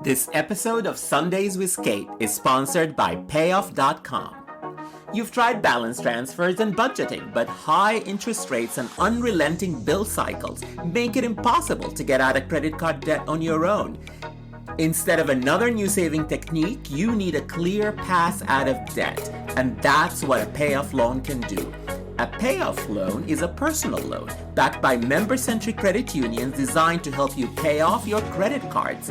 This episode of Sundays with Cate is sponsored by Payoff.com. You've tried balance transfers and budgeting, but high interest rates and unrelenting bill cycles make it impossible to get out of credit card debt on your own. Instead of another new saving technique, you need a clear path out of debt, and that's what a payoff loan can do. A payoff loan is a personal loan backed by member-centric credit unions designed to help you pay off your credit cards.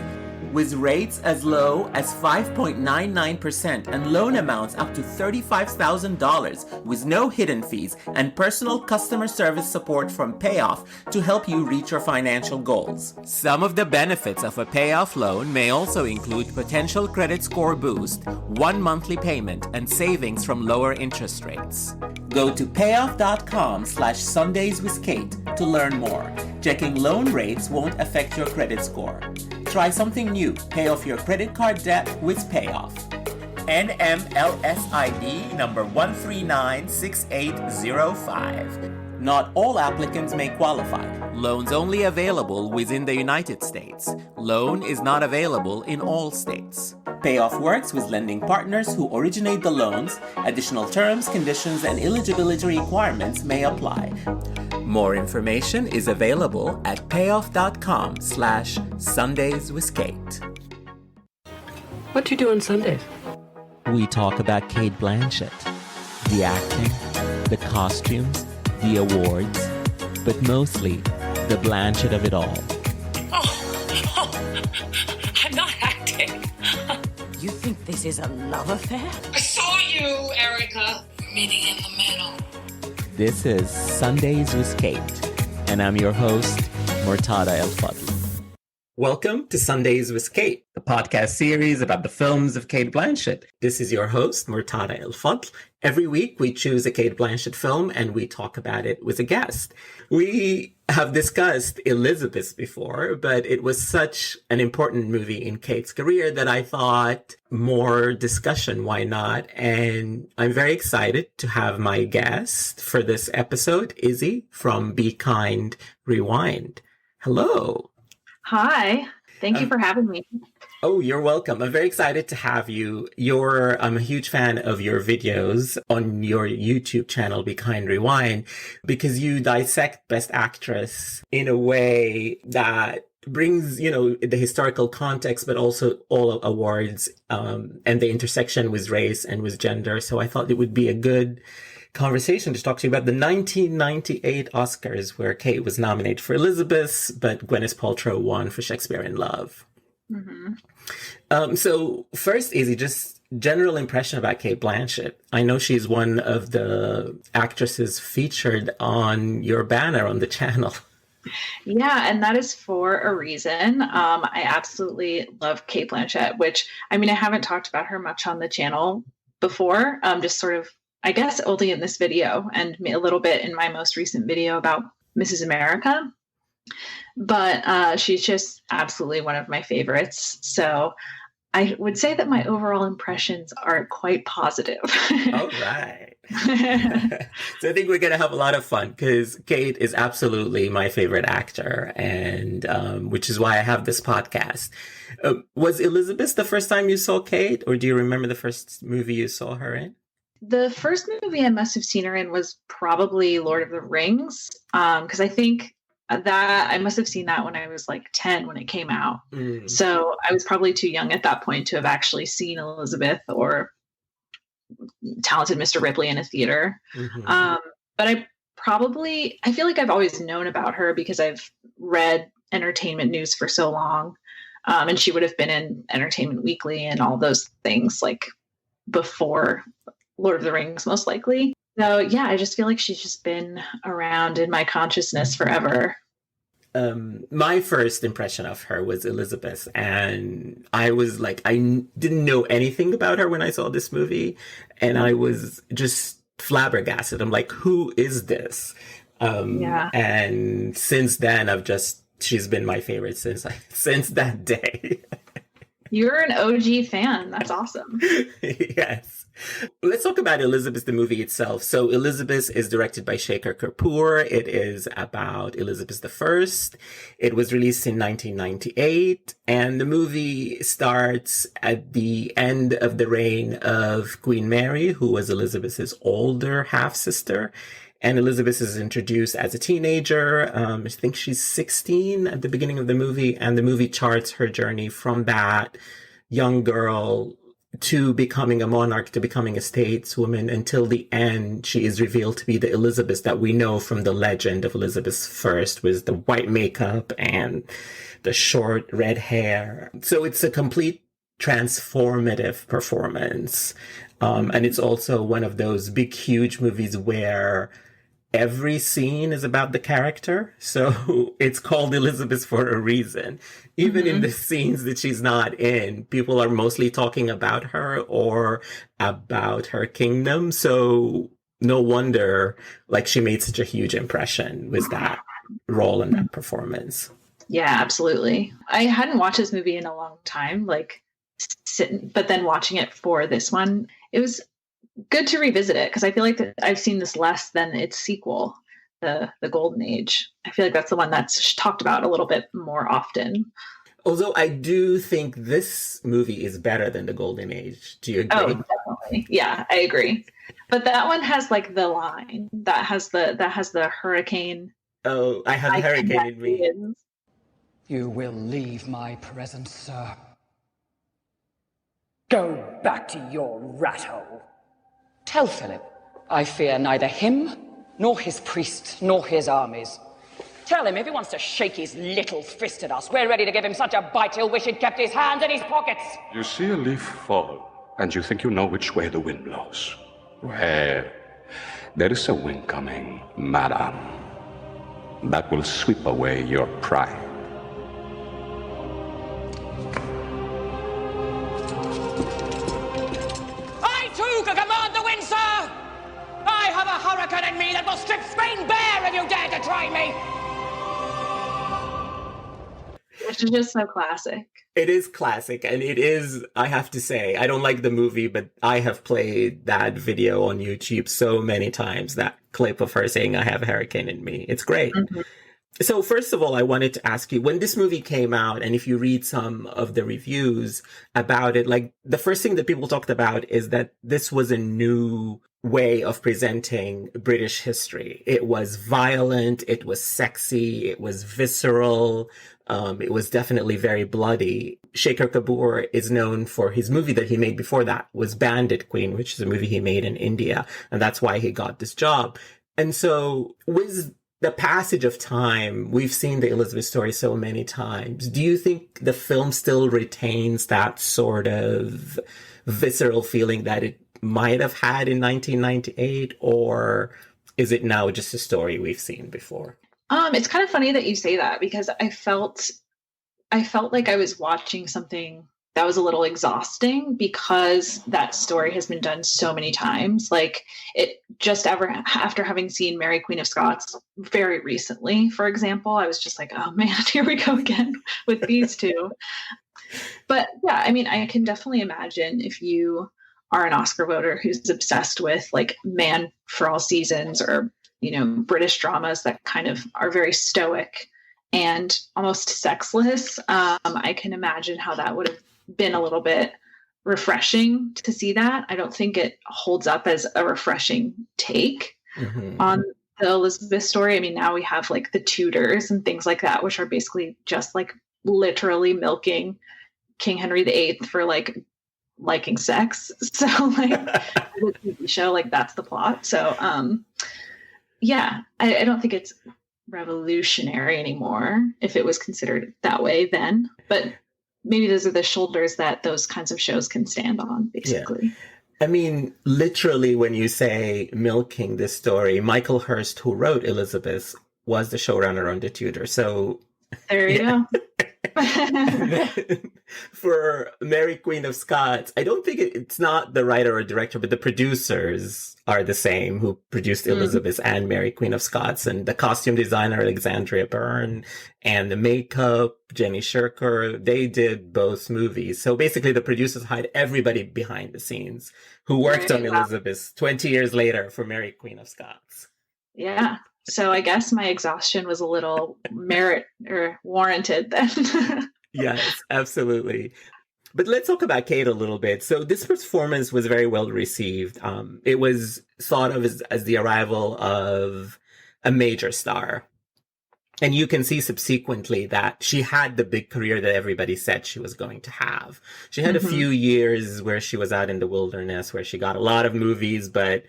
With rates as low as 5.99% and loan amounts up to $35,000 with no hidden fees and personal customer service support from Payoff to help you reach your financial goals. Some of the benefits of a payoff loan may also include potential credit score boost, one monthly payment, and savings from lower interest rates. Go to payoff.com/sundayswithkate to learn more. Checking loan rates won't affect your credit score. Try something new. Pay off your credit card debt with Payoff. NMLSID number 1396805. Not all applicants may qualify. Loans only available within the United States. Loan is not available in all states. Payoff works with lending partners who originate the loans. Additional terms, conditions, and eligibility requirements may apply. More information is available at payoff.com/sundayswithkate. What you do on Sundays? We talk about Cate Blanchett, the acting, the costumes, the awards, but mostly the Blanchett of it all. Oh, I'm not acting. You think this is a love affair? I saw you, Erica. Meeting in the middle. This is Sundays with Cate, and I'm your host, Murtada Elfadl. Welcome to Sundays with Cate, the podcast series about the films of Cate Blanchett. This is your host, Murtada Elfadl. Every week we choose a Cate Blanchett film and we talk about it with a guest. We have discussed Elizabeth before, but it was such an important movie in Cate's career that I thought more discussion, why not? And I'm very excited to have my guest for this episode, Izzy from Be Kind, Rewind. Hello. Hi. Thank you for having me. Oh, you're welcome. I'm very excited to have you. I'm a huge fan of your videos on your YouTube channel, Be Kind Rewind, because you dissect Best Actress in a way that brings, the historical context, but also all awards, and the intersection with race and with gender. So I thought it would be a good conversation to talk to you about the 1998 Oscars, where Cate was nominated for Elizabeth, but Gwyneth Paltrow won for Shakespeare in Love. Mm-hmm. So first, Izzy, just general impression about Cate Blanchett. I know she's one of the actresses featured on your banner on the channel. Yeah, and that is for a reason. I absolutely love Cate Blanchett, which, I haven't talked about her much on the channel before, just sort of, I guess, only in this video and a little bit in my most recent video about Mrs. America. But she's just absolutely one of my favorites. So I would say that my overall impressions are quite positive. All right. So I think we're going to have a lot of fun because Cate is absolutely my favorite actor, and which is why I have this podcast. Was Elizabeth the first time you saw Cate, or do you remember the first movie you saw her in? The first movie I must have seen her in was probably Lord of the Rings, because I think that I must have seen that when I was like 10 when it came out. Mm. So I was probably too young at that point to have actually seen Elizabeth or Talented Mr. Ripley in a theater. Mm-hmm. But I feel like I've always known about her because I've read entertainment news for so long. And she would have been in Entertainment Weekly and all those things like before Lord of the Rings, most likely. So yeah, I just feel like she's just been around in my consciousness forever. My first impression of her was Elizabeth, and I was like, I didn't know anything about her when I saw this movie, and I was just flabbergasted. I'm like, who is this? And since then, she's been my favorite since that day. You're an OG fan. That's awesome. Yes. Let's talk about Elizabeth, the movie itself. So Elizabeth is directed by Shekhar Kapoor. It is about Elizabeth I. It was released in 1998, and the movie starts at the end of the reign of Queen Mary, who was Elizabeth's older half-sister. And Elizabeth is introduced as a teenager. I think she's 16 at the beginning of the movie, and the movie charts her journey from that young girl to becoming a monarch, to becoming a stateswoman, until the end. She is revealed to be the Elizabeth that we know from the legend of Elizabeth I, with the white makeup and the short red hair. So it's a complete transformative performance. And it's also one of those big, huge movies where every scene is about the character. So it's called Elizabeth for a reason. Even in the scenes that she's not in, people are mostly talking about her or about her kingdom. So no wonder, like, she made such a huge impression with that role and that performance. Yeah, absolutely. I hadn't watched this movie in a long time, but then watching it for this one, it was good to revisit it, because I feel like that I've seen this less than its sequel, the Golden Age. I feel like that's the one that's talked about a little bit more often. Although I do think this movie is better than the Golden Age. Do you agree? Oh, definitely. Yeah, I agree. But that one has like the line that has the hurricane. Oh, I have a hurricane in me. You will leave my presence, sir. Go back to your rat hole. Tell Philip I fear neither him, nor his priests, nor his armies. Tell him if he wants to shake his little fist at us, we're ready to give him such a bite he'll wish he'd kept his hands in his pockets. You see a leaf fall, and you think you know which way the wind blows. Well, there is a wind coming, madam, that will sweep away your pride. I too can command the wind, sir! I have a hurricane in me that will strip Spain bare if you dare to try me! Which is just so classic. It is classic, and it is, I have to say, I don't like the movie, but I have played that video on YouTube so many times, that clip of her saying, I have a hurricane in me. It's great. Mm-hmm. So first of all, I wanted to ask you, when this movie came out, and if you read some of the reviews about it, like, the first thing that people talked about is that this was a new way of presenting British history. It was violent, it was sexy, it was visceral, it was definitely very bloody. Shekhar Kapoor is known for his movie that he made before that, was Bandit Queen, which is a movie he made in India, and that's why he got this job. And so with the passage of time, we've seen the Elizabeth story so many times. Do you think the film still retains that sort of visceral feeling that it might have had in 1998, or is it now just a story we've seen before? It's kind of funny that you say that, because I felt like I was watching something that was a little exhausting, because that story has been done so many times. Like, it just after having seen Mary Queen of Scots very recently, for example, I was just like, oh man, here we go again with these two. But yeah, I mean, I can definitely imagine if you are an Oscar voter who's obsessed with like Man for All Seasons, or, you know, British dramas that kind of are very stoic and almost sexless. I can imagine how that would have been a little bit refreshing to see that. I don't think it holds up as a refreshing take on the Elizabeth story. I mean, now we have like the Tudors and things like that, which are basically just like literally milking King Henry VIII for like liking sex. So like the TV show, like that's the plot. So yeah, I don't think it's revolutionary anymore if it was considered that way then, but maybe those are the shoulders that those kinds of shows can stand on, basically. Yeah. I mean, literally, when you say milking this story, Michael Hirst, who wrote Elizabeth, was the showrunner on The Tudor. So there you go. And then for Mary Queen of Scots, I don't think it's not the writer or director, but the producers are the same who produced Elizabeth and Mary Queen of Scots, and the costume designer Alexandria Byrne, and the makeup Jenny Shirker. They did both movies. So basically the producers hired everybody behind the scenes who worked on Elizabeth 20 years later for Mary Queen of Scots. Yeah. So I guess my exhaustion was a little warranted then. Yes, absolutely. But let's talk about Cate a little bit. So this performance was very well received. It was thought of as the arrival of a major star. And you can see subsequently that she had the big career that everybody said she was going to have. She had a few years where she was out in the wilderness, where she got a lot of movies, but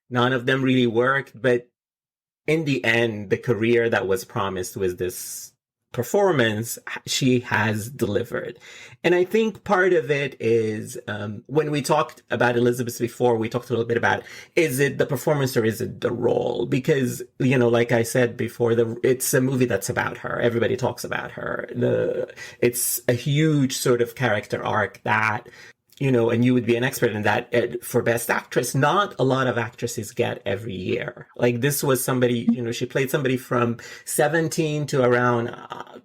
none of them really worked. But in the end, the career that was promised was this performance. She has delivered. And I think part of it is, when we talked about Elizabeth before, we talked a little bit about, is it the performance or is it the role? Because, you know, like I said before, it's a movie that's about her. Everybody talks about her. It's a huge sort of character arc that, you know, and you would be an expert in that, for Best Actress, not a lot of actresses get every year. Like, this was somebody, you know, she played somebody from 17 to around,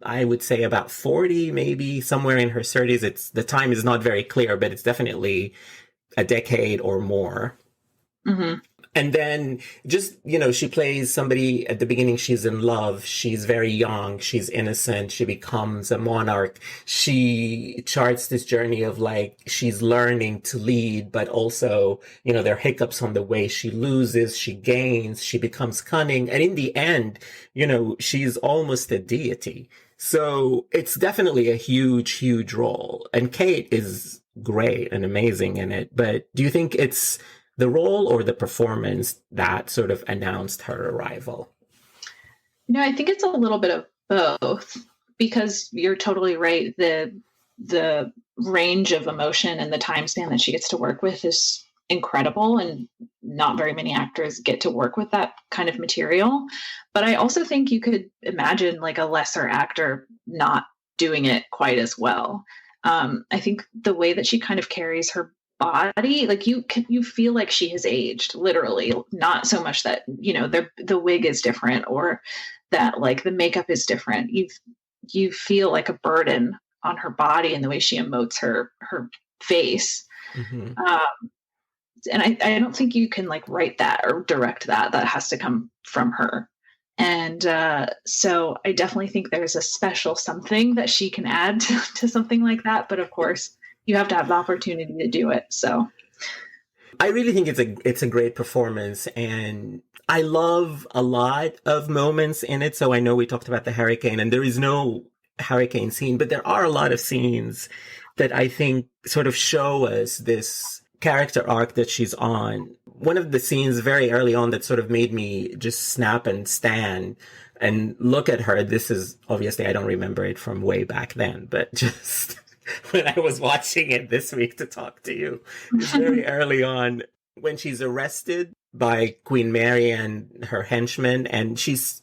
I would say about 40, maybe somewhere in her 30s. The time is not very clear, but it's definitely a decade or more. Mm-hmm. And then just, you know, she plays somebody at the beginning. She's in love. She's very young. She's innocent. She becomes a monarch. She charts this journey of like, she's learning to lead, but also, you know, there are hiccups on the way. She loses, she gains, she becomes cunning. And in the end, you know, she's almost a deity. So it's definitely a huge, huge role. And Cate is great and amazing in it. But do you think it's the role or the performance that sort of announced her arrival? No, I think it's a little bit of both, because you're totally right. The range of emotion and the time span that she gets to work with is incredible, and not very many actors get to work with that kind of material. But I also think you could imagine like a lesser actor not doing it quite as well. I think the way that she kind of carries her body, like you feel like she has aged, literally, not so much that, you know, the wig is different or that like the makeup is different. You feel like a burden on her body and the way she emotes her face. Mm-hmm. And I don't think you can like write that or direct that. That has to come from her. And so I definitely think there's a special something that she can add to something like that. But of course, you have to have the opportunity to do it. So I really think it's a great performance, and I love a lot of moments in it. So I know we talked about the hurricane, and there is no hurricane scene, but there are a lot of scenes that I think sort of show us this character arc that she's on. One of the scenes very early on that sort of made me just snap and stand and look at her. This is obviously, I don't remember it from way back then, but just when I was watching it this week to talk to you, it's very early on when she's arrested by Queen Mary and her henchmen. And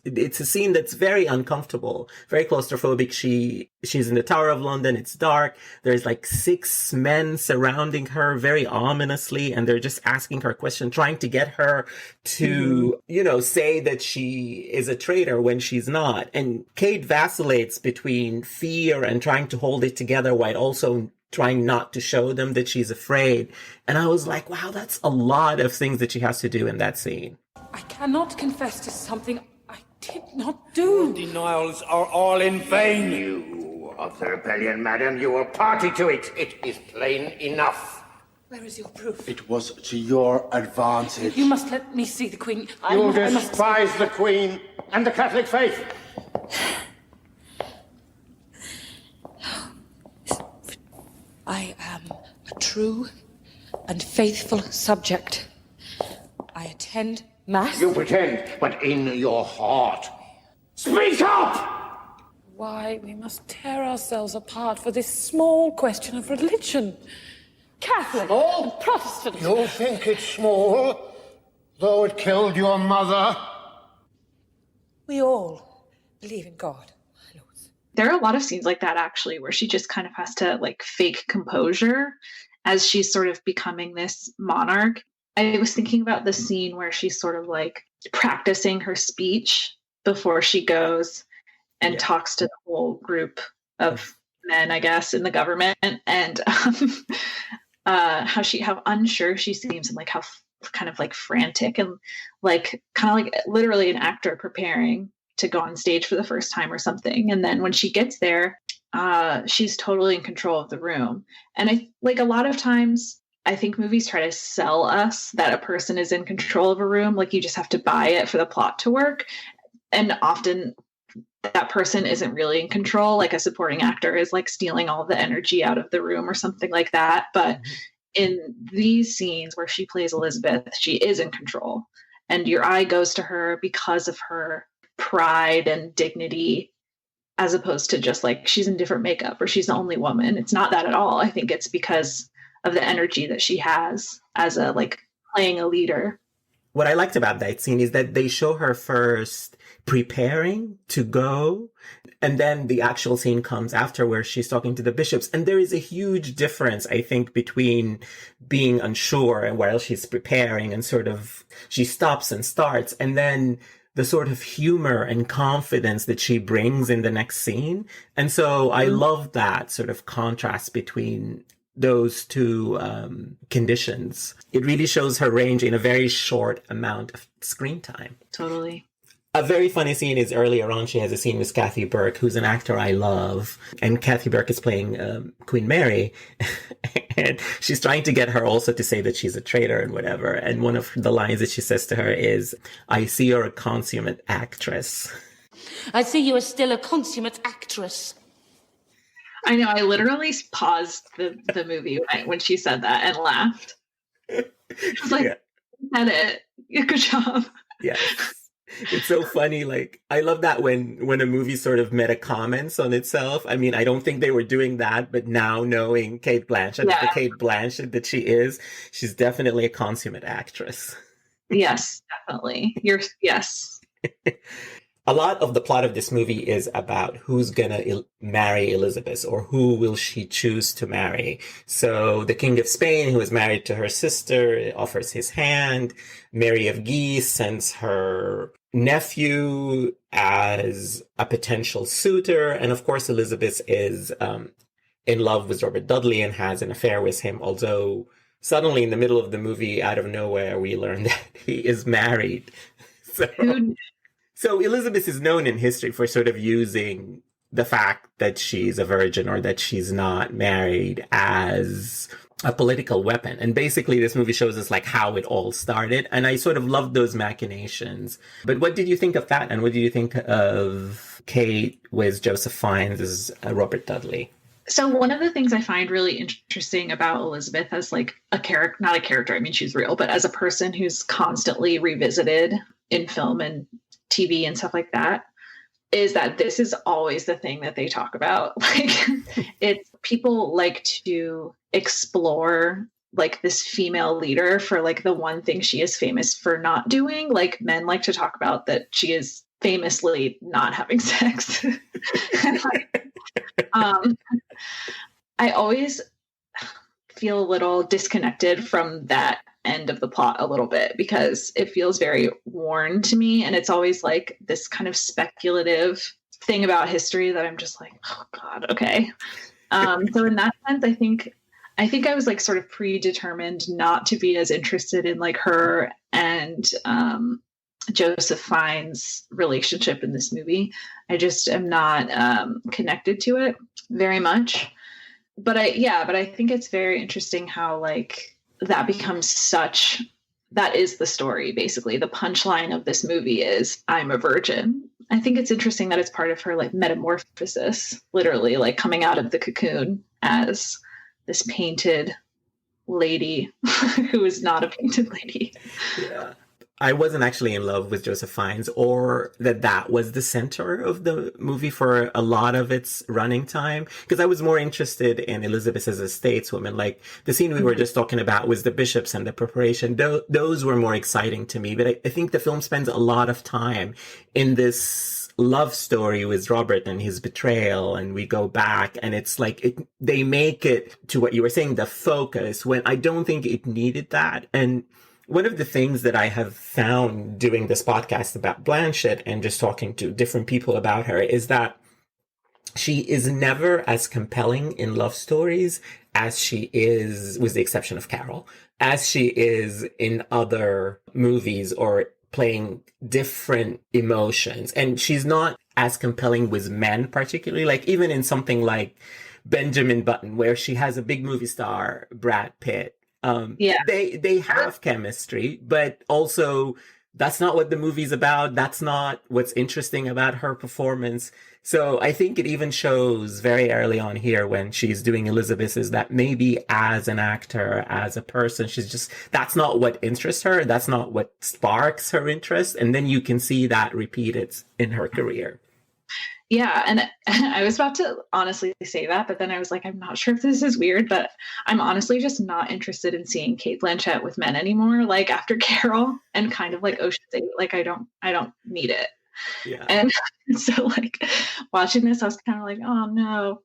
it's a scene that's very uncomfortable, very claustrophobic. She's in the Tower of London. It's dark. There's like 6 men surrounding her very ominously. And they're just asking her a question, trying to get her to, you know, say that she is a traitor when she's not. And Cate vacillates between fear and trying to hold it together while also trying not to show them that she's afraid. And I was like, wow, that's a lot of things that she has to do in that scene. I cannot confess to something I did not do. Your denials are all in vain. You of the rebellion, madam, you were party to it. It is plain enough. Where is your proof? It was to your advantage. You must let me see the Queen. You despise the Queen and the Catholic faith. I am a true and faithful subject. I attend Mass. You pretend, but in your heart. Speak up! Why we must tear ourselves apart for this small question of religion. Catholic and Protestant. You think it's small, though it killed your mother? We all believe in God, my lords. There are a lot of scenes like that, actually, where she just kind of has to like fake composure as she's sort of becoming this monarch. I was thinking about the scene where she's sort of like practicing her speech before she goes and talks to the whole group of men, I guess, in the government, and how unsure she seems, and like how kind of like frantic and like kind of like literally an actor preparing to go on stage for the first time or something. And then when she gets there, she's totally in control of the room. And I like a lot of times I think movies try to sell us that a person is in control of a room. Like you just have to buy it for the plot to work. And often that person isn't really in control. Like a supporting actor is like stealing all the energy out of the room or something like that. But in these scenes where she plays Elizabeth, she is in control. And your eye goes to her because of her pride and dignity, as opposed to just like she's in different makeup or she's the only woman. It's not that at all. I think it's because of the energy that she has as a like playing a leader. What I liked about that scene is that they show her first preparing to go, and then the actual scene comes after where she's talking to the bishops. And there is a huge difference, I think, between being unsure and while she's preparing and sort of she stops and starts, and then the sort of humor and confidence that she brings in the next scene. And so I love that sort of contrast between those two conditions. It really shows her range in a very short amount of screen time. Totally. A very funny scene is earlier on, she has a scene with Cate Burke, who's an actor I love. And Cate Burke is playing Queen Mary. And she's trying to get her also to say that she's a traitor and whatever. And one of the lines that she says to her is, "I see you're a consummate actress." I see you are still a consummate actress. I know. I literally paused the movie when she said that and laughed. I was like, "Said it. Good job." Yes. It's so funny. Like, I love that when a movie sort of meta comments on itself. I mean, I don't think they were doing that, but now knowing Cate Blanchett, the Cate Blanchett that she is, she's definitely a consummate actress. Yes, definitely. Yes. A lot of the plot of this movie is about who's gonna marry Elizabeth, or who will she choose to marry. So the King of Spain, who is married to her sister, offers his hand. Mary of Guise sends her nephew as a potential suitor. And of course, Elizabeth is in love with Robert Dudley and has an affair with him, although suddenly in the middle of the movie, out of nowhere, we learn that he is married. So Elizabeth is known in history for sort of using the fact that she's a virgin or that she's not married as a political weapon. And basically this movie shows us like how it all started. And I sort of loved those machinations. But what did you think of that? And what did you think of Kate with Joseph Fiennes as Robert Dudley? So one of the things I find really interesting about Elizabeth as like a character, not a character, I mean, she's real, but as a person who's constantly revisited in film and TV and stuff like that, is that this is always the thing that they talk about. Like, it's people like to explore like this female leader for like the one thing she is famous for not doing. Like men like to talk about that she is famously not having sex. I always feel a little disconnected from that end of the plot a little bit because it feels very worn to me, and it's always like this kind of speculative thing about history that I'm just like, oh god, okay. So in that sense, I think I was like sort of predetermined not to be as interested in like her and Joseph Fiennes' relationship in this movie. I just am not connected to it very much. But I think it's very interesting how like that becomes that is the story, basically. The punchline of this movie is, I'm a virgin. I think it's interesting that it's part of her like metamorphosis, literally like coming out of the cocoon as this painted lady who is not a painted lady. Yeah. I wasn't actually in love with Joseph Fiennes, or that was the center of the movie for a lot of its running time, because I was more interested in Elizabeth as a stateswoman. Like the scene we were just talking about was the bishops and the preparation. Those were more exciting to me. But I think the film spends a lot of time in this love story with Robert and his betrayal, and we go back, and it's like they make it to what you were saying, the focus, when I don't think it needed that. And one of the things that I have found doing this podcast about Blanchett and just talking to different people about her is that she is never as compelling in love stories as she is, with the exception of Carol, as she is in other movies or playing different emotions. And she's not as compelling with men particularly, like even in something like Benjamin Button, where she has a big movie star, Brad Pitt. They have chemistry, but also that's not what the movie's about. That's not what's interesting about her performance. So I think it even shows very early on here when she's doing Elizabeth, is that maybe as an actor, as a person, that's not what interests her. That's not what sparks her interest. And then you can see that repeated in her career. Yeah, and I was about to honestly say that, but then I was like, I'm not sure if this is weird, but I'm honestly just not interested in seeing Cate Blanchett with men anymore. Like after Carol and kind of like Ocean's 8, like I don't need it. Yeah. And so like watching this, I was kind of like, oh no.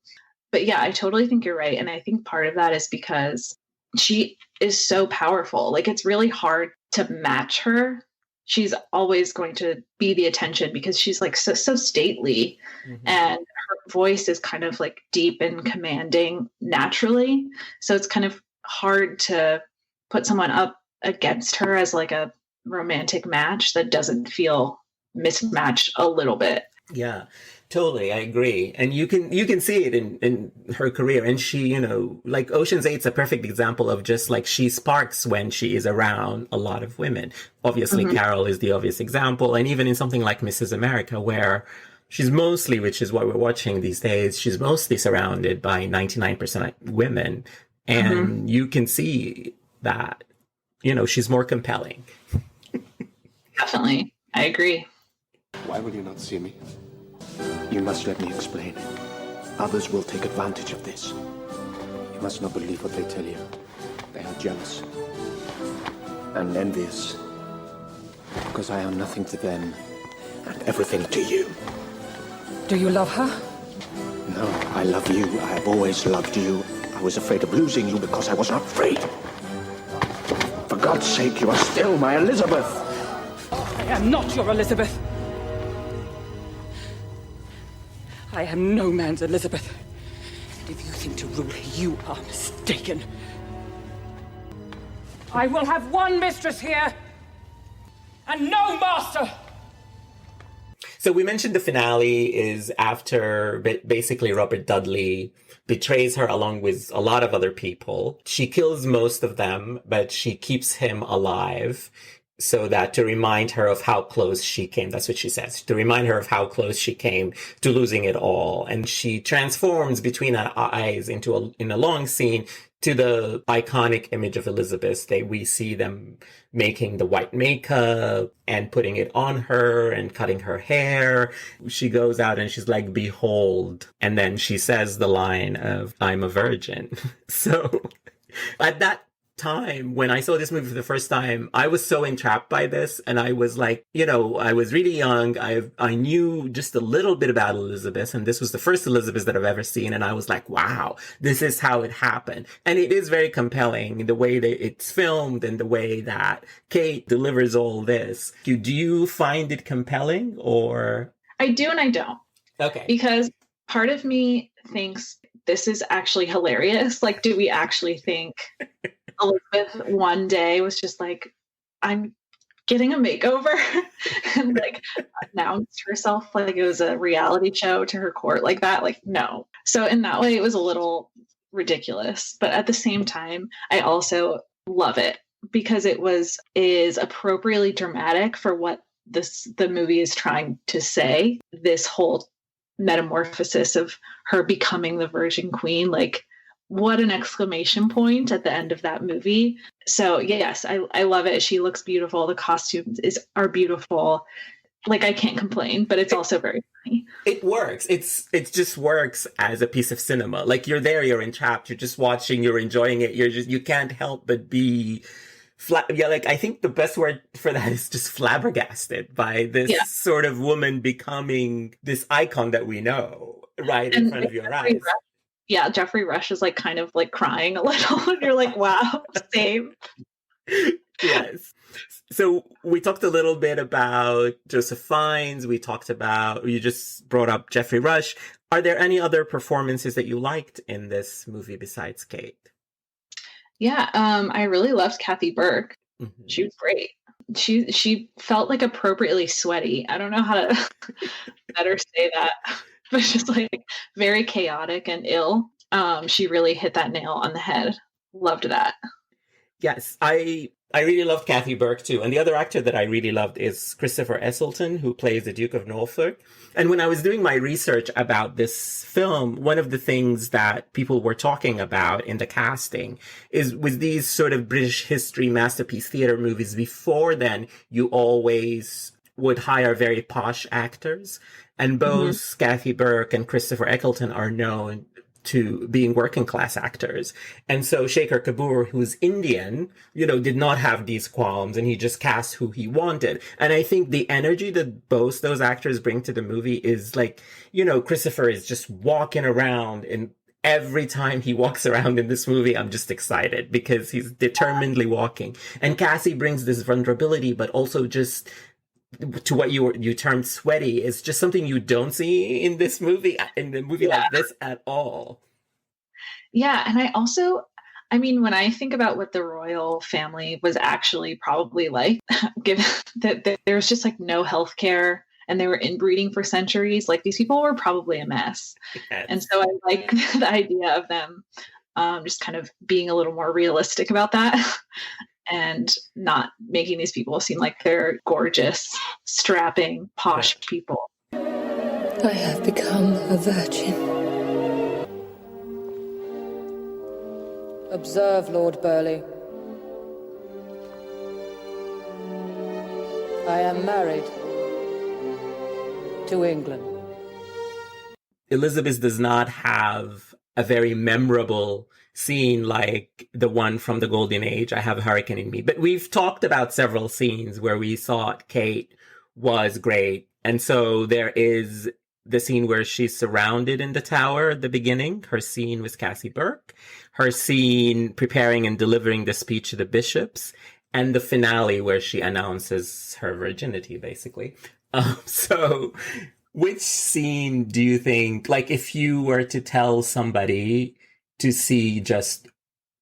But yeah, I totally think you're right. And I think part of that is because she is so powerful. Like it's really hard to match her. She's always going to be the attention because she's like so stately, and her voice is kind of like deep and commanding naturally. So it's kind of hard to put someone up against her as like a romantic match that doesn't feel mismatched a little bit. Yeah, totally. I agree. And you can see it in her career. And she, like Ocean's 8's a perfect example of just like she sparks when she is around a lot of women. Obviously, Carol is the obvious example. And even in something like Mrs. America, where she's mostly, which is what we're watching these days, she's mostly surrounded by 99% women. And you can see that, she's more compelling. Definitely. I agree. Why will you not see me? You must let me explain. Others will take advantage of this. You must not believe what they tell you. They are jealous and envious, because I am nothing to them and everything to you. Do you love her? No, I love you. I have always loved you. I was afraid of losing you because I was not afraid. For God's sake, you are still my Elizabeth. I am not your Elizabeth. I am no man's Elizabeth. And if you think to rule, you are mistaken. I will have one mistress here, and no master! So we mentioned the finale is after basically Robert Dudley betrays her along with a lot of other people. She kills most of them, but she keeps him alive. So that to remind her of how close she came, that's what she says, to remind her of how close she came to losing it all. And she transforms between her eyes in a long scene to the iconic image of Elizabeth. We see them making the white makeup and putting it on her and cutting her hair. She goes out and she's like, behold. And then she says the line of, I'm a virgin. So at that time when I saw this movie for the first time, I was so entrapped by this, and I was like, I was really young. I knew just a little bit about Elizabeth, and this was the first Elizabeth that I've ever seen, and I was like, wow, this is how it happened. And it is very compelling, the way that it's filmed and the way that Cate delivers all this. Do you find it compelling, or? I do and I don't. Okay. Because part of me thinks this is actually hilarious. Like, do we actually think Elizabeth one day was just like, I'm getting a makeover and like announced herself like it was a reality show to her court like that? Like, no. So in that way, it was a little ridiculous. But at the same time, I also love it because it is appropriately dramatic for what the movie is trying to say. This whole metamorphosis of her becoming the Virgin Queen, like, what an exclamation point at the end of that movie. So yes, I love it. She looks beautiful. The costumes are beautiful. Like, I can't complain, but it's also very funny. It works. It just works as a piece of cinema. Like, you're there, you're entrapped, you're just watching, you're enjoying it. You can't help but be I think the best word for that is just flabbergasted by this sort of woman becoming this icon that we know right in front of your eyes. Jeffrey Rush is like kind of like crying a little, and you're like, wow, same. Yes. So we talked a little bit about Joseph Fiennes. You just brought up Jeffrey Rush. Are there any other performances that you liked in this movie besides Cate? Yeah, I really loved Kathy Burke. Mm-hmm. She was great. She felt like appropriately sweaty. I don't know how to better say that, but just like very chaotic and ill. She really hit that nail on the head. Loved that. Yes, I really loved Kathy Burke too. And the other actor that I really loved is Christopher Eccleston, who plays the Duke of Norfolk. And when I was doing my research about this film, one of the things that people were talking about in the casting is with these sort of British history masterpiece theater movies, before then, you always would hire very posh actors. And both Kathy Burke and Christopher Eccleston are known to being working class actors. And so Shekhar Kapoor, who's Indian, did not have these qualms, and he just cast who he wanted. And I think the energy that both those actors bring to the movie is like, Christopher is just walking around, and every time he walks around in this movie, I'm just excited because he's determinedly walking. And Cassie brings this vulnerability, but also just to what you termed sweaty is just something you don't see in this movie, in a movie like this at all. Yeah. And I mean, when I think about what the royal family was actually probably like, given that there's just like no healthcare and they were inbreeding for centuries, like these people were probably a mess. Yes. And so I like the idea of them just kind of being a little more realistic about that. And not making these people seem like they're gorgeous, strapping, posh people. I have become a virgin. Observe, Lord Burleigh. I am married to England. Elizabeth does not have a very memorable scene like the one from the Golden Age, I Have a Hurricane in Me. But we've talked about several scenes where we thought Cate was great. And so there is the scene where she's surrounded in the tower at the beginning, her scene with Cassie Burke, her scene preparing and delivering the speech to the bishops, and the finale where she announces her virginity, basically. So which scene do you think, like if you were to tell somebody to see just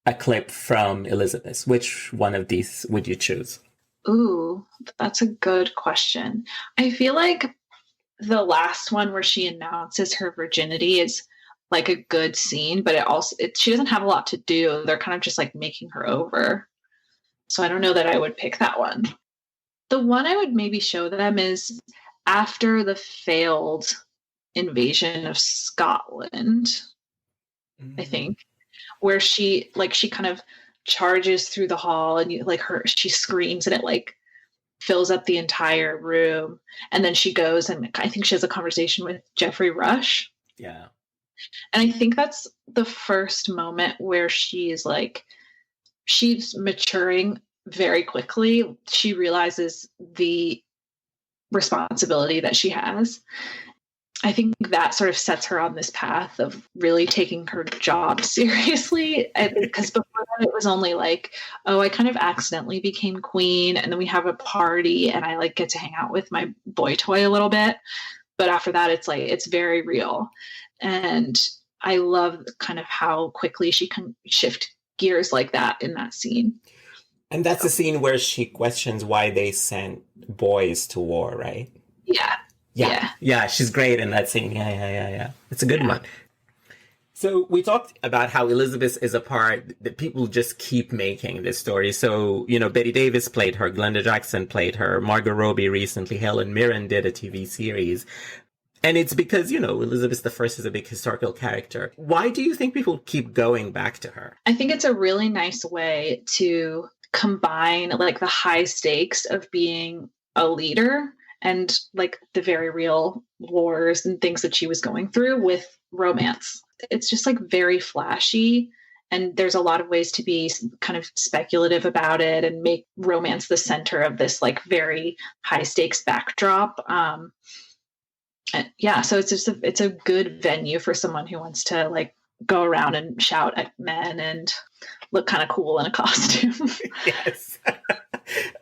a clip from Elizabeth, which one of these would you choose? Ooh, that's a good question. I feel like the last one where she announces her virginity is like a good scene, but she doesn't have a lot to do. They're kind of just like making her over. So I don't know that I would pick that one. The one I would maybe show them is after the failed invasion of Scotland, I think, where she kind of charges through the hall and she screams and it like fills up the entire room. And then she goes and I think she has a conversation with Jeffrey Rush. Yeah. And I think that's the first moment where she's maturing very quickly. She realizes the responsibility that she has. I think that sort of sets her on this path of really taking her job seriously. Because before that, it was only like, oh, I kind of accidentally became queen, and then we have a party, and I like get to hang out with my boy toy a little bit. But after that, it's like it's very real, and I love kind of how quickly she can shift gears like that in that scene. And that's the scene where she questions why they sent boys to war, right? Yeah, she's great in that scene. Yeah. It's a good one. So we talked about how Elizabeth is a part that people just keep making this story. So, Bette Davis played her, Glenda Jackson played her, Margot Robbie recently, Helen Mirren did a TV series. And it's because, Elizabeth I is a big historical character. Why do you think people keep going back to her? I think it's a really nice way to combine like the high stakes of being a leader and like the very real wars and things that she was going through with romance. It's just like very flashy And there's a lot of ways to be kind of speculative about it and make romance the center of this like very high stakes backdrop. So it's a good venue for someone who wants to like go around and shout at men and look kind of cool in a costume. Yes,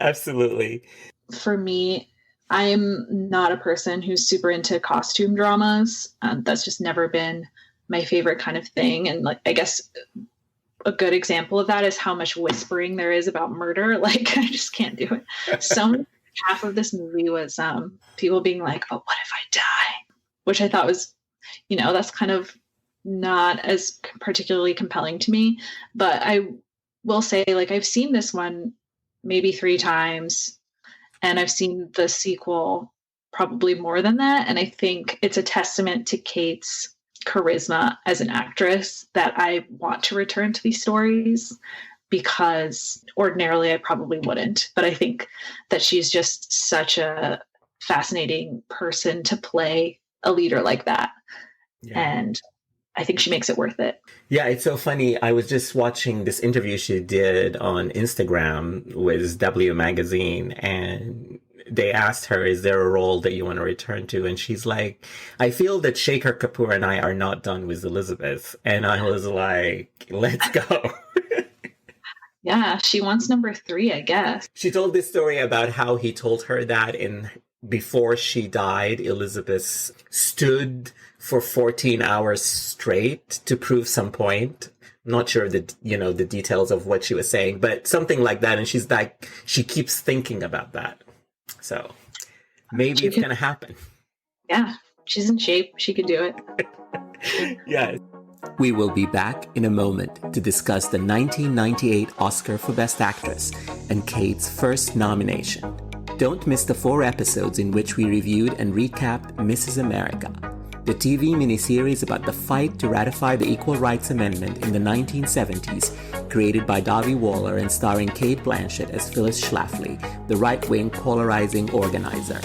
absolutely. For me, I'm not a person who's super into costume dramas. That's just never been my favorite kind of thing. And like, I guess a good example of that is how much whispering there is about murder. Like, I just can't do it. So half of this movie was people being like, "Oh, what if I die?" Which I thought was, that's kind of not as particularly compelling to me. But I will say, like, I've seen this one maybe 3 times, and I've seen the sequel probably more than that. And I think it's a testament to Cate's charisma as an actress that I want to return to these stories, because ordinarily I probably wouldn't. But I think that she's just such a fascinating person to play a leader like that. Yeah. And I think she makes it worth it. Yeah, it's so funny. I was just watching this interview she did on Instagram with W Magazine, and they asked her, is there a role that you want to return to? And she's like, I feel that Shekhar Kapoor and I are not done with Elizabeth. And I was like, let's go. Yeah, she wants number 3, I guess. She told this story about how he told her that before she died, Elizabeth stood for 14 hours straight to prove some point. I'm not sure the details of what she was saying, but something like that. And she's like, she keeps thinking about that. So maybe it's going to happen. Yeah, she's in shape. She could do it. Yeah. We will be back in a moment to discuss the 1998 Oscar for Best Actress and Cate's first nomination. Don't miss the 4 episodes in which we reviewed and recapped Mrs. America, the TV miniseries about the fight to ratify the Equal Rights Amendment in the 1970s, created by Davy Waller and starring Cate Blanchett as Phyllis Schlafly, the right-wing polarizing organizer.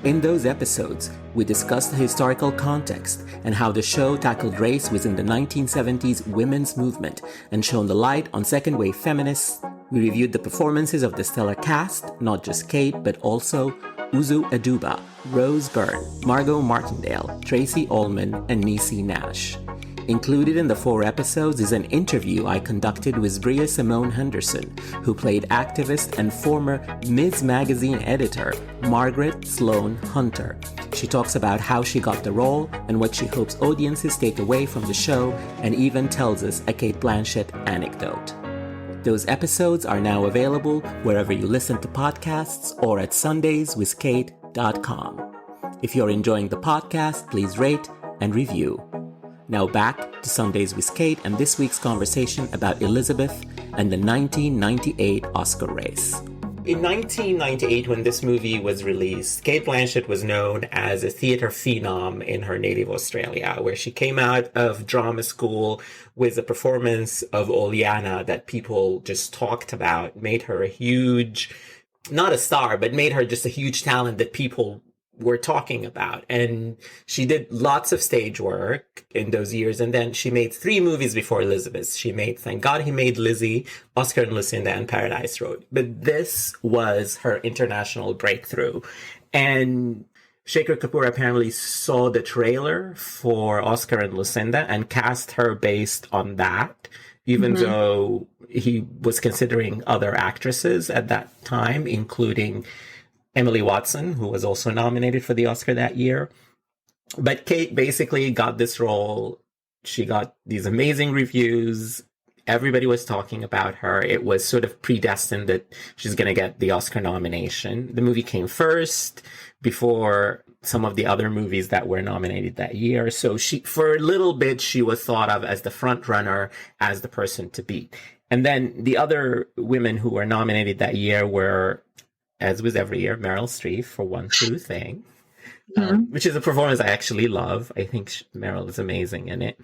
In those episodes, we discussed the historical context and how the show tackled race within the 1970s women's movement and shone the light on second-wave feminists. We reviewed the performances of the stellar cast, not just Cate, but also Uzo Aduba, Rose Byrne, Margot Martindale, Tracy Ullman, and Niecy Nash. Included in the 4 episodes is an interview I conducted with Bria Simone Henderson, who played activist and former Ms. Magazine editor Margaret Sloan Hunter. She talks about how she got the role and what she hopes audiences take away from the show, and even tells us a Cate Blanchett anecdote. Those episodes are now available wherever you listen to podcasts or at sundayswithkate.com. If you're enjoying the podcast, please rate and review. Now back to Sundays with Cate and this week's conversation about Elizabeth and the 1998 Oscar race. In 1998, when this movie was released, Cate Blanchett was known as a theatre phenom in her native Australia, where she came out of drama school with a performance of Oleana that people just talked about, made her a huge, not a star, but made her just a huge talent that people were talking about. And she did lots of stage work in those years. And then she made 3 movies before Elizabeth. She made Thank God He Made Lizzie, Oscar and Lucinda, and Paradise Road. But this was her international breakthrough. And Shekhar Kapoor apparently saw the trailer for Oscar and Lucinda and cast her based on that, even though he was considering other actresses at that time, including Emily Watson, who was also nominated for the Oscar that year. But Cate basically got this role. She got these amazing reviews. Everybody was talking about her. It was sort of predestined that she's going to get the Oscar nomination. The movie came first before some of the other movies that were nominated that year. So for a little bit, she was thought of as the front runner, as the person to beat. And then the other women who were nominated that year were, as with every year, Meryl Streep for One True Thing, which is a performance I actually love. I think Meryl is amazing in it.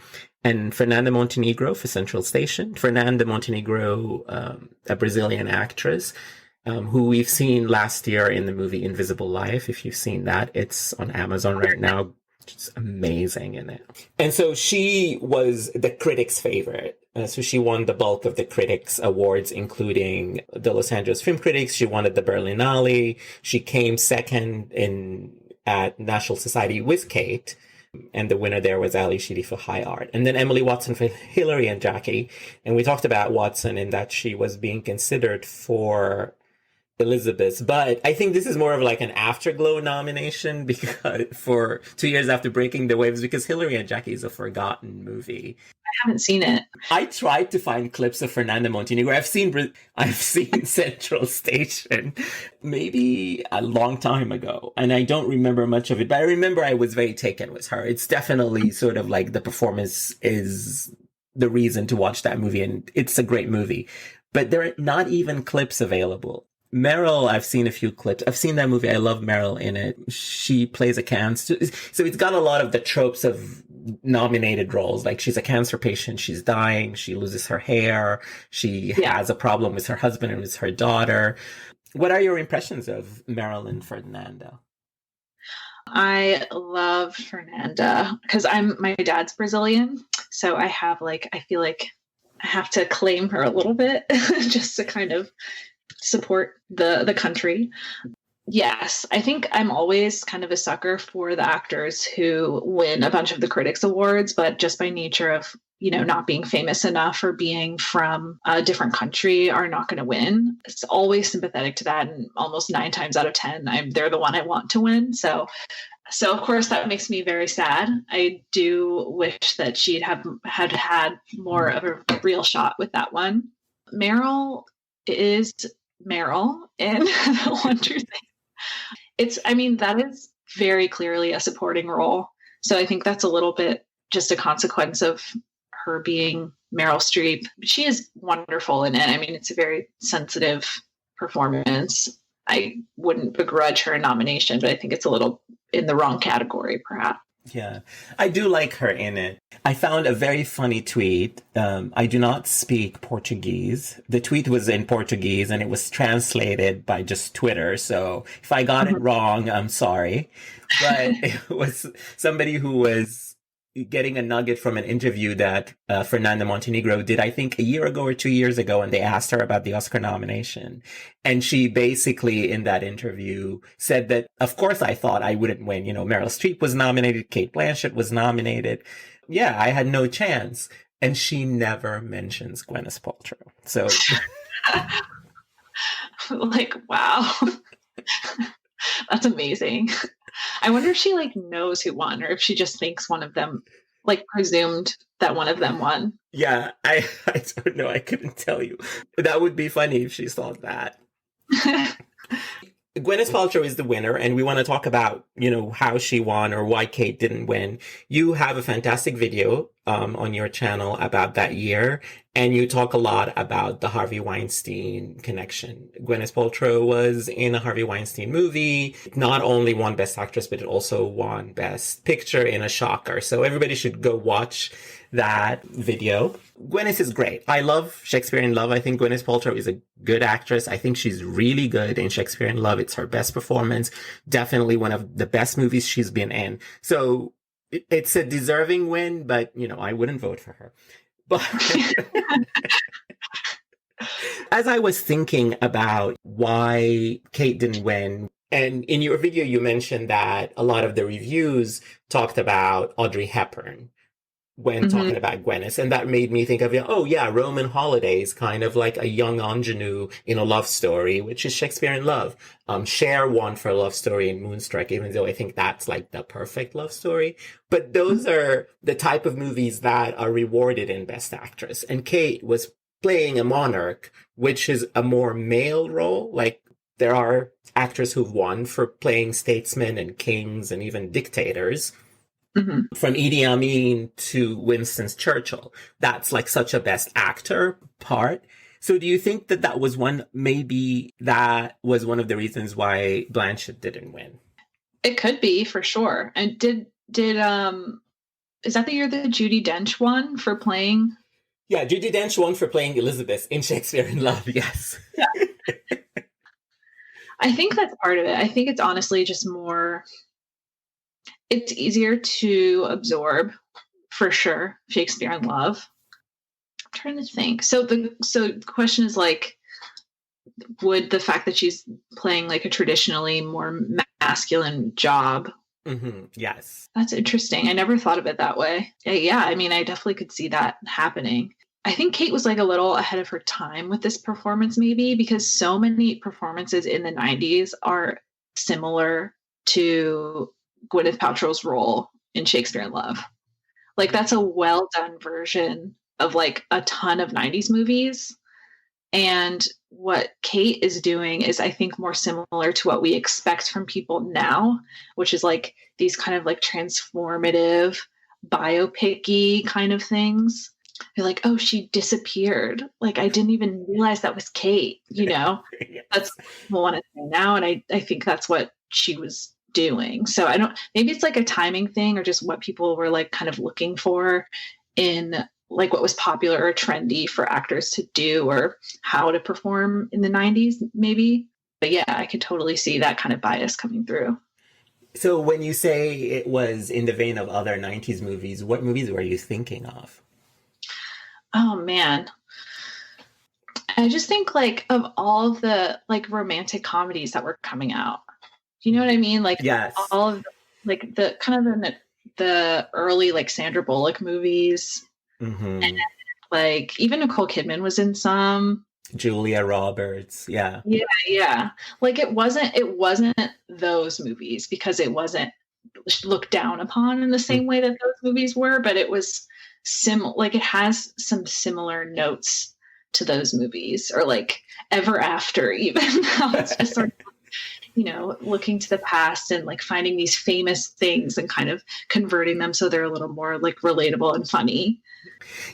And Fernanda Montenegro for Central Station. Fernanda Montenegro, a Brazilian actress, who we've seen last year in the movie Invisible Life. If you've seen that, it's on Amazon right now. It's amazing in it. And so she was the critics' favorite. So she won the bulk of the critics awards, including the Los Angeles Film Critics. She won at the Berlinale. She came second at National Society with Cate. And the winner there was Ali Sheedy for High Art. And then Emily Watson for Hillary and Jackie. And we talked about Watson in that she was being considered for Elizabeth. But I think this is more of like an afterglow nomination because for 2 years after Breaking the Waves, because Hillary and Jackie is a forgotten movie. I haven't seen it. I tried to find clips of Fernanda Montenegro. I've seen Central Station maybe a long time ago, and I don't remember much of it, but I remember I was very taken with her. It's definitely sort of like the performance is the reason to watch that movie, and it's a great movie. But there are not even clips available. Meryl, I've seen a few clips. I've seen that movie. I love Meryl in it. She plays a cancer. So it's got a lot of the tropes of nominated roles. Like she's a cancer patient. She's dying. She loses her hair. She has a problem with her husband and with her daughter. What are your impressions of Meryl and Fernanda? I love Fernanda because my dad's Brazilian. So I feel like I have to claim her a little bit just to kind of support the country. Yes, I think I'm always kind of a sucker for the actors who win a bunch of the critics awards, but just by nature of, not being famous enough or being from a different country are not going to win. It's always sympathetic to that. And almost 9 times out of 10, they're the one I want to win. So of course that makes me very sad. I do wish that she'd had more of a real shot with that one. Meryl is Meryl in The Wonder Thing. That is very clearly a supporting role. So I think that's a little bit just a consequence of her being Meryl Streep. She is wonderful in it. It's a very sensitive performance. I wouldn't begrudge her a nomination, but I think it's a little in the wrong category, perhaps. Yeah, I do like her in it. I found a very funny tweet. I do not speak Portuguese. The tweet was in Portuguese and it was translated by just Twitter. So if I got it wrong, I'm sorry. But it was somebody who was getting a nugget from an interview that Fernanda Montenegro did, I think, a year ago or 2 years ago, and they asked her about the Oscar nomination. And she basically, in that interview, said that, of course, I thought I wouldn't win. Meryl Streep was nominated, Cate Blanchett was nominated. Yeah, I had no chance. And she never mentions Gwyneth Paltrow. So, wow. That's amazing. I wonder if she knows who won, or if she just thinks one of them, presumed that one of them won. Yeah, I don't know. I couldn't tell you. That would be funny if she thought that. Gwyneth Paltrow is the winner, and we want to talk about, how she won or why Cate didn't win. You have a fantastic video on your channel about that year, and you talk a lot about the Harvey Weinstein connection. Gwyneth Paltrow was in a Harvey Weinstein movie, not only won Best Actress, but it also won Best Picture in a shocker. So everybody should go watch that video. Gwyneth is great. I love Shakespeare in Love. I think Gwyneth Paltrow is a good actress. I think she's really good in Shakespeare in Love. It's her best performance. Definitely one of the best movies she's been in. So it's a deserving win, but, I wouldn't vote for her. But as I was thinking about why Cate didn't win, and in your video, you mentioned that a lot of the reviews talked about Audrey Hepburn when talking about Gwyneth. And that made me think of, Roman Holidays, kind of like a young ingenue in a love story, which is Shakespeare in Love. Cher won for a love story in Moonstruck, even though I think that's the perfect love story. But those are the type of movies that are rewarded in Best Actress. And Cate was playing a monarch, which is a more male role. There are actors who've won for playing statesmen and kings and even dictators. From Idi Amin to Winston Churchill. That's such a best actor part. So do you think that was one of the reasons why Blanchett didn't win? It could be, for sure. And did is that the year that Judi Dench won for playing? Yeah, Judi Dench won for playing Elizabeth in Shakespeare in Love, yes. Yeah. I think that's part of it. I think it's honestly just more... It's easier to absorb, for sure, Shakespeare in Love. trying to think. So the question is like, would the fact that she's playing like a traditionally more masculine job? Yes. That's interesting. I never thought of it that way. Yeah, I mean, I definitely could see that happening. I think Cate was like a little ahead of her time with this performance, maybe because so many performances in the 90s are similar to Gwyneth Paltrow's role in Shakespeare in Love. Like that's a well done version of like a ton of 90s movies. And what Cate is doing is, I think, more similar to what we expect from people now, which is like these kind of like transformative, biopic-y kind of things. You're like, oh, she disappeared. Like, I didn't even realize that was Cate, you know? Yes. That's what people want to say now. And I think that's what she was doing. So maybe it's like a timing thing or just what people were like kind of looking for in like what was popular or trendy for actors to do or how to perform in the 90s, maybe. But yeah, I could totally see that kind of bias coming through. So when you say it was in the vein of other 90s movies, what movies were you thinking of? Oh, man. I just think like of all of the like romantic comedies that were coming out. Do you know what I mean? Like yes. all of like the kind of the early like Sandra Bullock movies. And like even Nicole Kidman was in some. Julia Roberts, yeah. Yeah. Like it wasn't those movies because it wasn't looked down upon in the same way that those movies were, but it was like it has some similar notes to those movies, or like Ever After even. It's just sort of, you know, looking to the past and like finding these famous things and kind of converting them so they're a little more like relatable and funny.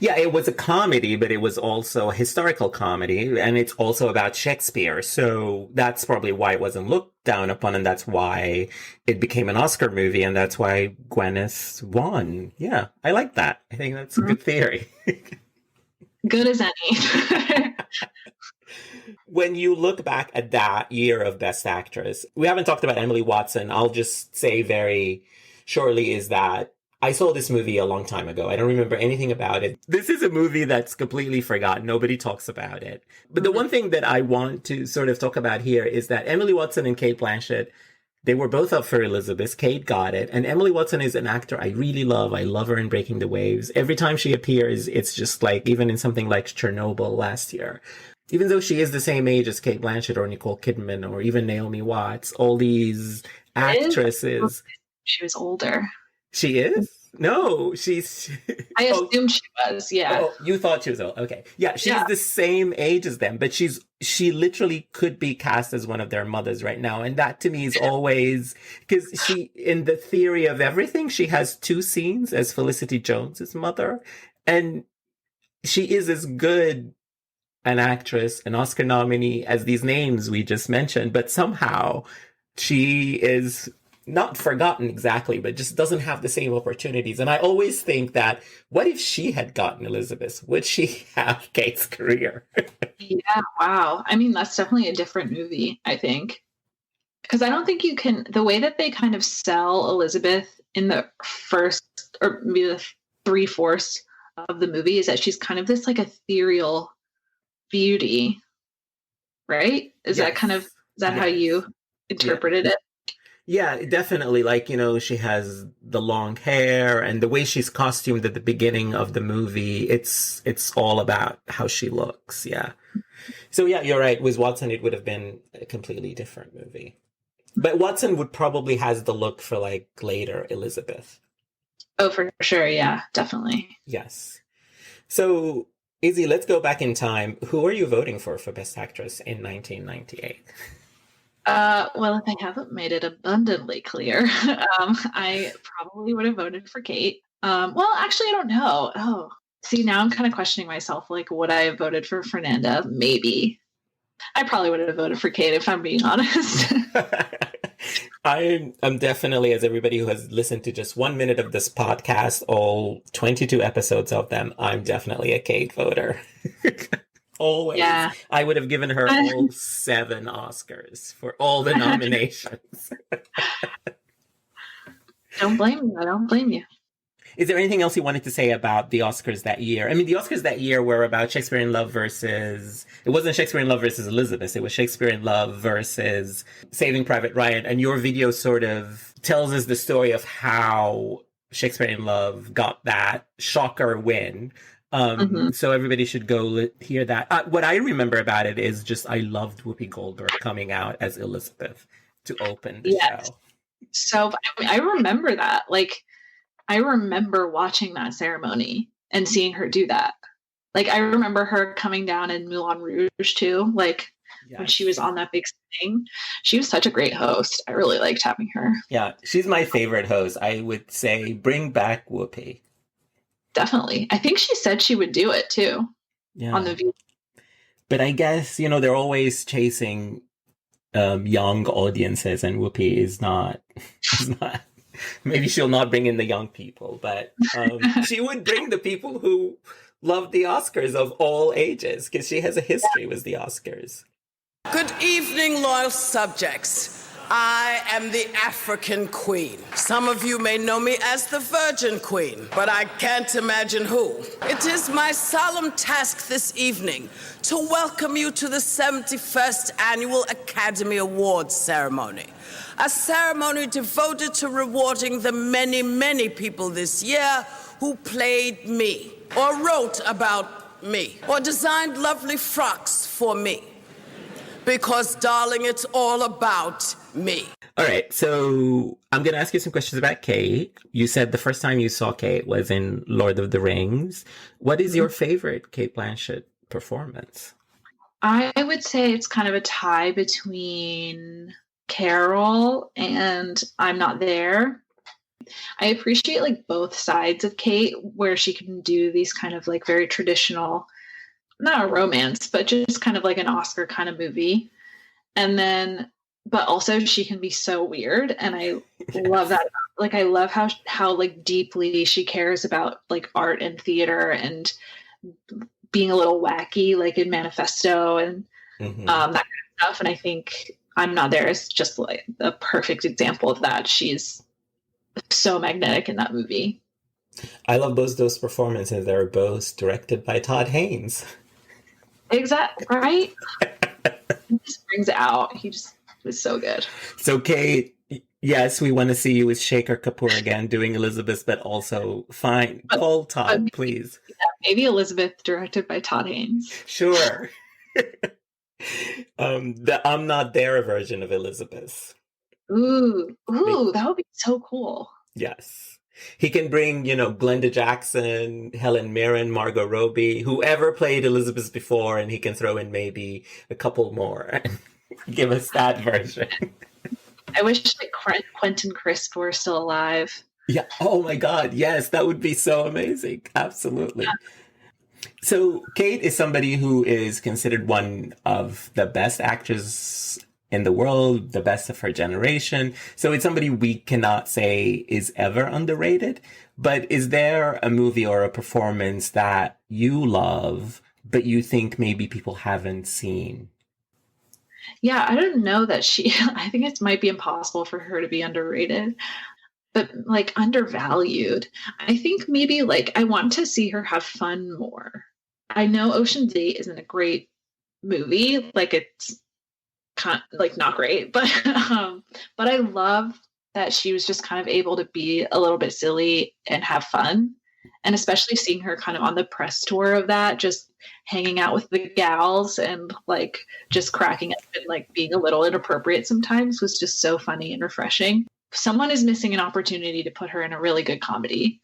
Yeah, it was a comedy, but it was also a historical comedy, and it's also about Shakespeare. So that's probably why it wasn't looked down upon, and that's why it became an Oscar movie, and that's why Gwyneth won. Yeah, I like that. I think that's a good theory. Good as any. When you look back at that year of Best Actress, we haven't talked about Emily Watson. I'll just say very shortly is that I saw this movie a long time ago. I don't remember anything about it. This is a movie that's completely forgotten. Nobody talks about it. But the one thing that I want to sort of talk about here is that Emily Watson and Cate Blanchett, they were both up for Elizabeth. Cate got it. And Emily Watson is an actor I really love. I love her in Breaking the Waves. Every time she appears, it's just like, even in something like Chernobyl last year, even though she is the same age as Cate Blanchett or Nicole Kidman or even Naomi Watts, all these actresses. She was older. She is? No, she's... I assumed she was, yeah. Oh, you thought she was old. Okay. Yeah, she's the same age as them, but she literally could be cast as one of their mothers right now. And that to me is always... Because she, in the theory of everything, she has 2 scenes as Felicity Jones's mother. And she is as good an actress, an Oscar nominee, as these names we just mentioned. But somehow she is... not forgotten exactly, but just doesn't have the same opportunities. And I always think that, what if she had gotten Elizabeth? Would she have Kate's career? Yeah, wow. I mean, that's definitely a different movie, I think. Because I don't think you can, the way that they kind of sell Elizabeth in the first, or maybe the 3/4 of the movie, is that she's kind of this like ethereal beauty, right? Is that how you interpreted it? Yeah, definitely. Like, you know, she has the long hair and the way she's costumed at the beginning of the movie. It's all about how she looks. Yeah. So yeah, you're right. With Watson, it would have been a completely different movie. But Watson would probably has the look for like later Elizabeth. Oh, for sure. Yeah, definitely. Yes. So Izzy, let's go back in time. Who are you voting for Best Actress in 1998? Well, if I haven't made it abundantly clear, I probably would have voted for Cate. Well, actually, I don't know. Oh, see, now I'm kind of questioning myself. Like, would I have voted for Fernanda? Maybe. I probably would have voted for Cate, if I'm being honest. I'm definitely, as everybody who has listened to just 1 minute of this podcast, all 22 episodes of them, I'm definitely a Cate voter. Always. Yeah. I would have given her all 7 Oscars for all the nominations. Don't blame me. I don't blame you. Is there anything else you wanted to say about the Oscars that year? I mean, the Oscars that year were about Shakespeare in Love versus... It wasn't Shakespeare in Love versus Elizabeth. It was Shakespeare in Love versus Saving Private Ryan. And your video sort of tells us the story of how Shakespeare in Love got that shocker win. So everybody should go hear that. What I remember about it is just I loved Whoopi Goldberg coming out as Elizabeth to open the show. So I remember that. Like, I remember watching that ceremony and seeing her do that. Like, I remember her coming down in Moulin Rouge too. Like, when she was on that big thing, she was such a great host. I really liked having her. Yeah, she's my favorite host. I would say bring back Whoopi. Definitely. I think she said she would do it too. Yeah. On The View. But I guess, you know, they're always chasing young audiences, and Whoopi is not, maybe she'll not bring in the young people, but she would bring the people who love the Oscars of all ages, because she has a history with the Oscars. Good evening, loyal subjects. I am the African Queen. Some of you may know me as the Virgin Queen, but I can't imagine who. It is my solemn task this evening to welcome you to the 71st Annual Academy Awards ceremony. A ceremony devoted to rewarding the many, many people this year who played me, or wrote about me, or designed lovely frocks for me. Because, darling, it's all about me. All right, so I'm going to ask you some questions about Cate. You said the first time you saw Cate was in Lord of the Rings. What is your favorite Cate Blanchett performance? I would say it's kind of a tie between Carol and I'm Not There. I appreciate like both sides of Cate, where she can do these kind of like very traditional, not a romance, but just kind of like an Oscar kind of movie. And then, but also she can be so weird. And I love that. Like, I love how like deeply she cares about like art and theater and being a little wacky, like in Manifesto and that kind of stuff. And I think I'm Not There is just like a perfect example of that. She's so magnetic in that movie. I love both those performances. They're both directed by Todd Haynes. Exactly, right? He just brings it out. He just was so good. So, Cate, yes, we want to see you with Shaker Kapoor again doing Elizabeth, but also call Todd, please. Yeah, maybe Elizabeth directed by Todd Haynes. Sure. The I'm Not There version of Elizabeth. Ooh, that would be so cool. Yes. He can bring, Glenda Jackson, Helen Mirren, Margot Robbie, whoever played Elizabeth before, and he can throw in maybe a couple more and give us that version. I wish like Quentin Crisp were still alive. Yeah. Oh my God. Yes, that would be so amazing. Absolutely. Yeah. So Cate is somebody who is considered one of the best actors in the world, the best of her generation. So it's somebody we cannot say is ever underrated. But is there a movie or a performance that you love, but you think maybe people haven't seen? Yeah, I don't know that I think it might be impossible for her to be underrated, but like undervalued. I think maybe like I want to see her have fun more. I know Ocean's 8 isn't a great movie. Like it's like not great, but I love that she was just kind of able to be a little bit silly and have fun. And especially seeing her kind of on the press tour of that, just hanging out with the gals and like just cracking up and like being a little inappropriate sometimes was just so funny and refreshing. Someone is missing an opportunity to put her in a really good comedy.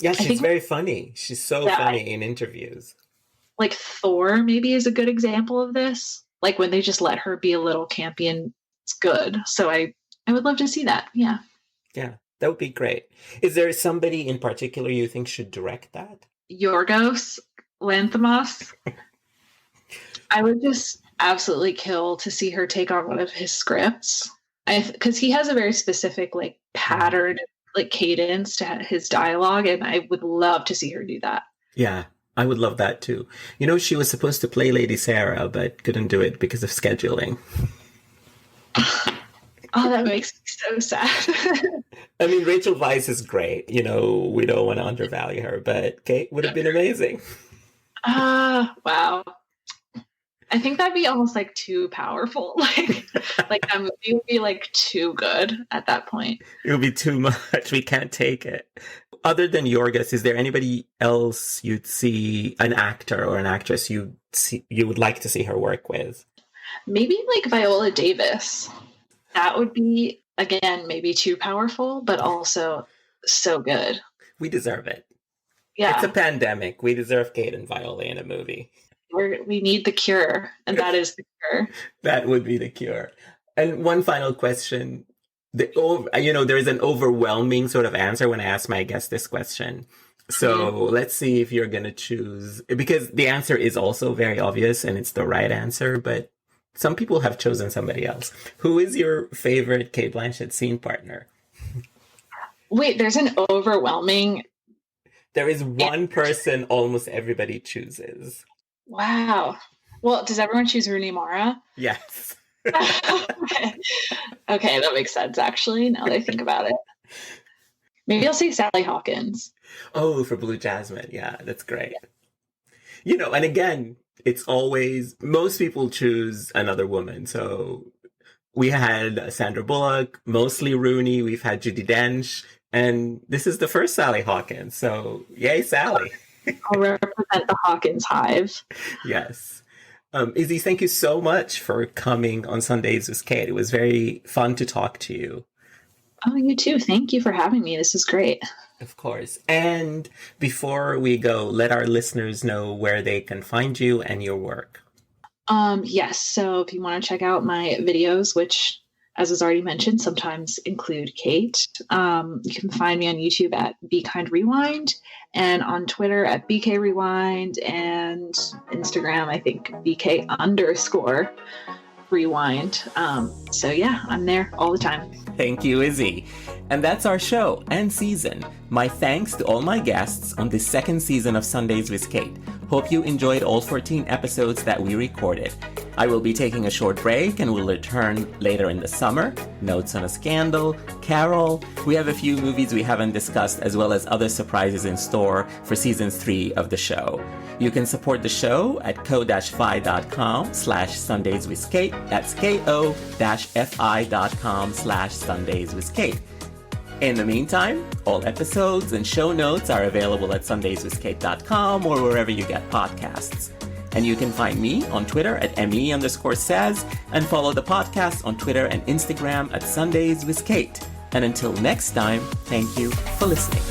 Yeah, she's very funny. She's so funny in interviews. Like Thor maybe is a good example of this. Like when they just let her be a little campy and it's good. So I would love to see that. Yeah. Yeah, that would be great. Is there somebody in particular you think should direct that? Yorgos Lanthimos. I would just absolutely kill to see her take on one of his scripts. Because he has a very specific like pattern, like cadence to his dialogue. And I would love to see her do that. Yeah. I would love that too. She was supposed to play Lady Sarah, but couldn't do it because of scheduling. Oh, that makes me so sad. I mean, Rachel Weisz is great. You know, we don't want to undervalue her, but Cate would have been amazing. Wow. I think that'd be almost like too powerful. Like that movie would be like too good at that point. It would be too much. We can't take it. Other than Yorgos, is there anybody else you'd see, an actor or an actress you would like to see her work with? Maybe like Viola Davis. That would be, again, maybe too powerful, but also so good. We deserve it. Yeah. It's a pandemic. We deserve Cate and Viola in a movie. We need the cure, and that is the cure. That would be the cure. And one final question. There is an overwhelming sort of answer when I ask my guest this question. So let's see if you're going to choose, because the answer is also very obvious and it's the right answer, but some people have chosen somebody else. Who is your favorite Cate Blanchett scene partner? Wait, there's an overwhelming... There is one person almost everybody chooses. Wow. Well, does everyone choose Rooney Mara? Yes. Okay, that makes sense, actually, now that I think about it. Maybe I'll say Sally Hawkins. Oh, for Blue Jasmine. Yeah, that's great. You know, and again, it's always, most people choose another woman. So we had Sandra Bullock, mostly Rooney. We've had Judi Dench. And this is the first Sally Hawkins. So yay, Sally. I'll represent the Hawkins hive. Yes. Izzy, thank you so much for coming on Sundays with Cate. It was very fun to talk to you. Oh, you too. Thank you for having me. This is great. Of course. And before we go, let our listeners know where they can find you and your work. Yes. So if you want to check out my videos, which, as was already mentioned, sometimes include Cate, you can find me on YouTube at Be Kind Rewind, and on Twitter at BK Rewind, and Instagram, I think BK_Rewind. So yeah, I'm there all the time. Thank you, Izzy. And that's our show and season. My thanks to all my guests on this second season of Sundays with Cate. Hope you enjoyed all 14 episodes that we recorded. I will be taking a short break and will return later in the summer. Notes on a Scandal, Carol. We have a few movies we haven't discussed, as well as other surprises in store for season 3 of the show. You can support the show at ko-fi.com/sundayswithcate. That's ko-fi.com/sundayswithcate. In the meantime, all episodes and show notes are available at sundayswithcate.com or wherever you get podcasts. And you can find me on Twitter at me_says and follow the podcast on Twitter and Instagram at Sundays with Cate. And until next time, thank you for listening.